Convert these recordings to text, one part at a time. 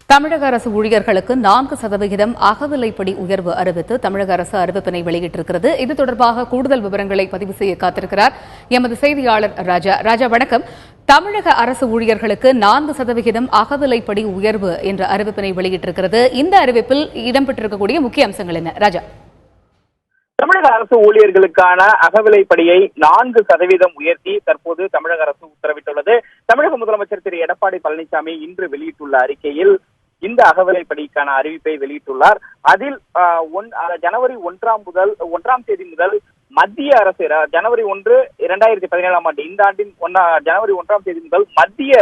தமிழக அரசு ஊழியர்களுக்கு 4% அகவிலைப்படி உயர்வு அறிவித்து தமிழக அரசு அறிவிப்பினை வெளியிட்டிருக்கிறது. இது தொடர்பாக கூடுதல் விவரங்களை பதிவு செய்ய காத்திருக்கிறார் எமது செய்தியாளர் ராஜா. ராஜா, வணக்கம். தமிழக அரசு ஊழியர்களுக்கு 4% அகவிலைப்படி உயர்வு என்ற அறிவிப்பினை வெளியிட்டிருக்கிறது. இந்த அறிவிப்பில் இடம்பெற்றிருக்கக்கூடிய முக்கிய அம்சங்கள் என்ன? ராஜா. தமிழக அரசு ஊழியர்களுக்கான அகவிலைப்படியை 4% உயர்த்தி தற்போது தமிழக அரசு உத்தரவிட்டுள்ளது. தமிழக முதலமைச்சர் திரு எடப்பாடி பழனிசாமி இன்று வெளியிட்டுள்ள அறிக்கையில் இந்த அகவிலைப்படிக்கான அறிவிப்பை வெளியிட்டுள்ளார். அதில் ஜனவரி 1ஆம் தேதி முதல் மத்திய அரசு ஜனவரி 1, 2017 ஆண்டு இந்த ஆண்டின் ஜனவரி 1ஆம் தேதி முதல் மத்திய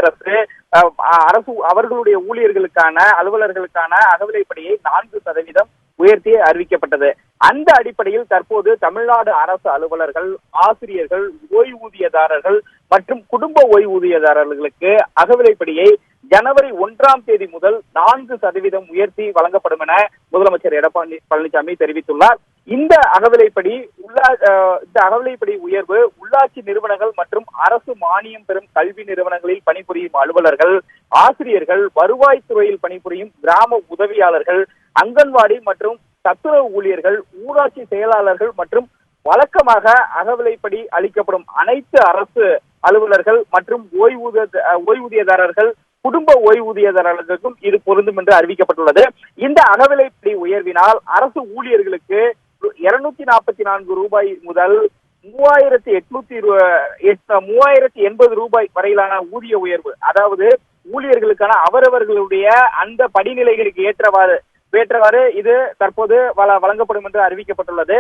அரசு அவர்களுடைய ஊழியர்களுக்கான அலுவலர்களுக்கான அகவிலைப்படியை 4% உயர்த்தி அறிவிக்கப்பட்டது. அந்த அடிப்படையில் தற்போது தமிழ்நாடு அரசு அலுவலர்கள், ஆசிரியர்கள், ஓய்வூதியதாரர்கள் மற்றும் குடும்ப ஓய்வூதியதாரர்களுக்கு அகவிலைப்படியை ஜனவரி 1ஆம் தேதி முதல் 4% உயர்த்தி வழங்கப்படும் என முதலமைச்சர் எடப்பாடி பழனிசாமி தெரிவித்துள்ளார். இந்த அகவிலைப்படி உயர்வு உள்ளாட்சி நிறுவனங்கள் மற்றும் அரசு மானியம் பெறும் கல்வி நிறுவனங்களில் பணிபுரியும் அலுவலர்கள், ஆசிரியர்கள், வருவாய்த்துறையில் பணிபுரியும் கிராம உதவியாளர்கள், அங்கன்வாடி மற்றும் சத்துணவு ஊழியர்கள், ஊராட்சி செயலாளர்கள் மற்றும் வழக்கமாக அகவிலைப்படி அளிக்கப்படும் அனைத்து அரசு அலுவலர்கள் மற்றும் ஓய்வூதியதாரர்கள், குடும்ப ஓய்வூதியதாரர்களுக்கும் இது பொருந்தும் என்று அறிவிக்கப்பட்டுள்ளது. இந்த அகவிலைப்படி உயர்வினால் அரசு ஊழியர்களுக்கு 244 ரூபாய் முதல் 3880 ரூபாய் வரையிலான ஊதிய உயர்வு, அதாவது ஊழியர்களுக்கான அவரவர்களுடைய அந்த படிநிலைகளுக்கு ஏற்றவாறு இது தற்போது வழங்கப்படும் என்று அறிவிக்கப்பட்டுள்ளது.